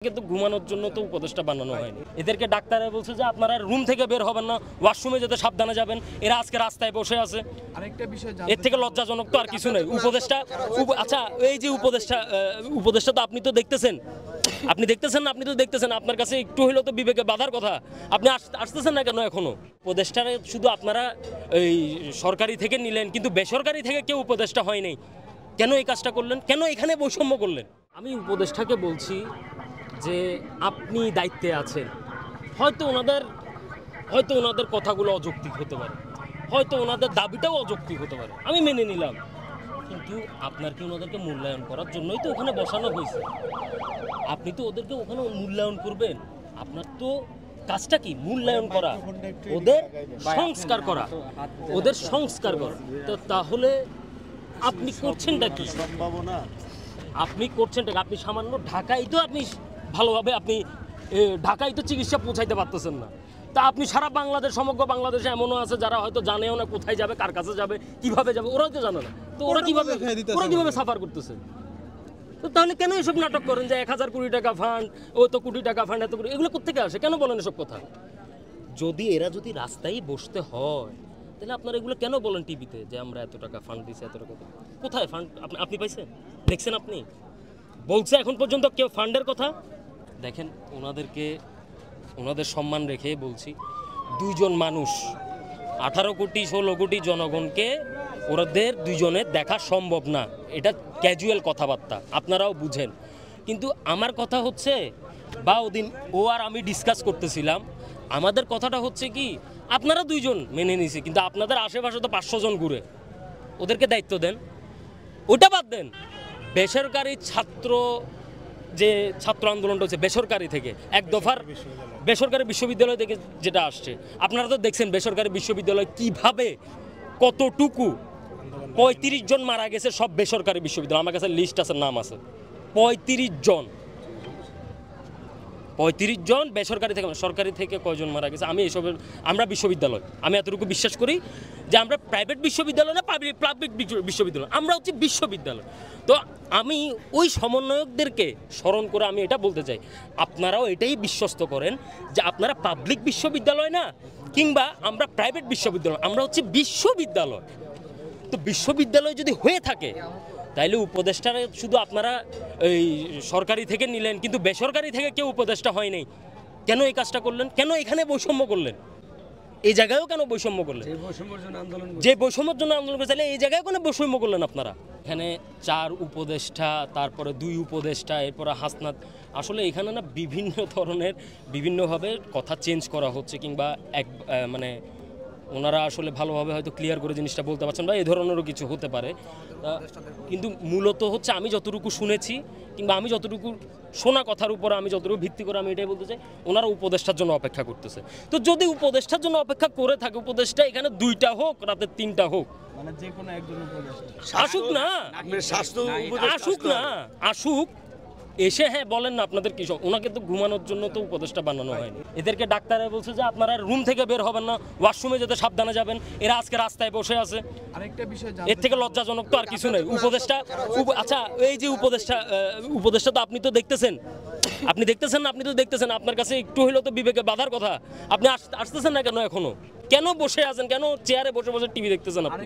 কিন্তু ঘুমানোর জন্য তো উপদেশটা বানানো হয়নি। এদেরকে ডাক্তারে বলছে যে আপনারা রুম থেকে বের হবেন না, ওয়াশরুমে যেতে সাবধানে যাবেন। এরা আজকে রাস্তায় বসে আছে। আরেকটা বিষয় এর থেকে লজ্জাজনক তো আর কিছু নেই। উপদেশটা আচ্ছা, এই যে উপদেশটা তো আপনি তো দেখতেছেন, আপনি দেখতেছেন না, আপনি তো দেখতেছেন। আপনার কাছে একটু হইলেও তো বিবেকে বাধার কথা। আপনি আসতেছেন না কেন এখনো? উপদেশটারে শুধু আপনারা এই সরকারি থেকে নিলেন, কিন্তু বেসরকারি থেকে কেউ উপদেশটা হয় নাই। কেন এই কাজটা করলেন? কেন এখানে বৈষম্য করলেন? আমি উপদেশটাকে বলছি যে আপনি দায়িত্বে আছেন। হয়তো ওনাদের কথাগুলো অযৌক্তিক হতে পারে, হয়তো ওনাদের দাবিটাও অযৌক্তিক হতে পারে, আমি মেনে নিলাম। কিন্তু আপনার কি ওনাদেরকে মূল্যায়ন করার জন্যই তো ওখানে বসানো হয়েছে। আপনি তো ওদেরকে ওখানে মূল্যায়ন করবেন। আপনার তো কাজটা কি? মূল্যায়ন করা, ওদের সংস্কার করা, ওদের সংস্কার করা। তো তাহলে আপনি করছেনটা কি? আপনি করছেনটা কি? আপনি সামান্য ঢাকায় তো আপনি ভালোভাবে ঢাকায় তো চিকিৎসা পৌঁছাইতে পারতেছেন না। তা আপনি সারা বাংলাদেশ, সমগ্র বাংলাদেশে এমনও আছে যারা হয়তো জানেও না কোথায় যাবে, কার কাছে যাবে, কিভাবে যাবে, ওরাও তো জানে না। তো ওরা কিভাবে সাফার করতেছে? তো তাহলে কেন এসব নাটক করেন যে 1000 কোটি টাকা ফান্ড, ও তো কোটি টাকা ফান্ড, এত কোটি, এগুলো কোত্থেকে আসে? কেন বলেন এসব কথা? এরা যদি রাস্তায় বসতে হয়, তাহলে আপনারা এগুলো কেন বলেন টিভিতে যে আমরা এত টাকা ফান্ড দিচ্ছি, এত টাকা? কোথায় ফান্ড আপনি পাইছেন? দেখছেন? আপনি বলছে এখন পর্যন্ত কেউ ফান্ডের কথা? দেখেন, ওনাদের সম্মান রেখে বলছি, দুইজন মানুষ 18 কোটি 16 কোটি জনগণকে ওদের দুইজনের দেখা সম্ভব না। এটা ক্যাজুয়াল কথাবার্তা, আপনারাও বুঝেন। কিন্তু আমার কথা হচ্ছে, বা ওদিন ও আর আমি ডিসকাস করতেছিলাম, আমাদের কথাটা হচ্ছে কি, আপনারা দুইজন মেনে নিয়েছি, কিন্তু আপনাদের আশেপাশে তো 500 জন ঘুরে, ওদেরকে দায়িত্ব দেন। ওটা বাদ দেন, বেসরকারি ছাত্র আন্দোলনটা হচ্ছে বেসরকারি থেকে, এক দফার বেসরকারি বিশ্ববিদ্যালয় থেকে যেটা আসছে, আপনারা তো দেখছেন বেসরকারি বিশ্ববিদ্যালয় কিভাবে, কতটুকু 35 জন মারা গেছে সব বেসরকারি বিশ্ববিদ্যালয়। আমার কাছে লিস্ট আছে, নাম আছে। 35 জন বেসরকারি থেকে। সরকারি থেকে কয়জন মারা গেছে? আমরা বিশ্ববিদ্যালয়, আমি এতটুকু বিশ্বাস করি যে আমরা প্রাইভেট বিশ্ববিদ্যালয় না, পাবলিক বিশ্ববিদ্যালয়, আমরা হচ্ছে বিশ্ববিদ্যালয়। তো আমি ওই সমন্বয়কদেরকে স্মরণ করে আমি এটা বলতে চাই, আপনারাও এটাই বিশ্বস্ত করেন যে আপনারা পাবলিক বিশ্ববিদ্যালয় না, কিংবা আমরা প্রাইভেট বিশ্ববিদ্যালয়, আমরা হচ্ছে বিশ্ববিদ্যালয়। তো বিশ্ববিদ্যালয় যদি হয়ে থাকে, তাইলে উপদেশটারে শুধু আপনারা এই সরকারি থেকে নিলেন, কিন্তু বেসরকারি থেকে কেউ উপদেশটা হয় নাই। কেন এই কাজটা করলেন? কেন এখানে বৈষম্য করলেন? এই জায়গায়ও কেন বৈষম্য করলেন? যে বৈষম্যের জন্য আন্দোলন করে, তাহলে এই জায়গায় কেন বৈষম্য করলেন আপনারা? এখানে 4 উপদেষ্টা, তারপরে 2 উপদেষ্টা, এরপরে হাসনাত। আসলে এখানে না বিভিন্ন ধরনের বিভিন্নভাবে কথা চেঞ্জ করা হচ্ছে, কিংবা মানে ওনারা আসলে ভালোভাবে হয়তো ক্লিয়ার করে জিনিসটা বলতে পারছেন, বা এই ধরনেরও কিছু হতে পারে। কিন্তু মূলত হচ্ছে আমি যতটুকু শুনেছি, কিংবা আমি যতটুকু শোনা কথার উপর আমি যতটুকু ভিত্তি করে আমি এটাই বলতে চাই, ওনারা উপদেষ্টার জন্য অপেক্ষা করতেছে। তো যদি উপদেষ্টার জন্য অপেক্ষা করে থাকে, উপদেষ্টা এখানে 2টা হোক, রাতে 3টা হোক, মানে যে কোনো একজন আসুক না, আসুক এসে, হ্যাঁ বলেন না আপনাদের কি সব। ওনাকে তো ঘুমানোর জন্য তো উপদেশটা বানানো হয়নি। এদেরকে ডাক্তারে বলছে যে আপনারা রুম থেকে বের হবেন না, ওয়াশরুমে যেতে সাবধানে যাবেন। এরা আজকে রাস্তায় বসে আছে। আরেকটা বিষয়, এর থেকে লজ্জাজনক তো আর কিছু নেই। আচ্ছা, এই যে উপদেশটা তো আপনি তো দেখতেছেন, আপনি দেখতেছেন না, আপনি তো দেখতেছেন। আপনার কাছে একটু হইলেও তো বিবেকে বাধার কথা। আপনি আসতেছেন না কেন এখনো? কেন বসে আছেন? কেন চেয়ারে বসে বসে টিভি দেখতেছেন আপনি?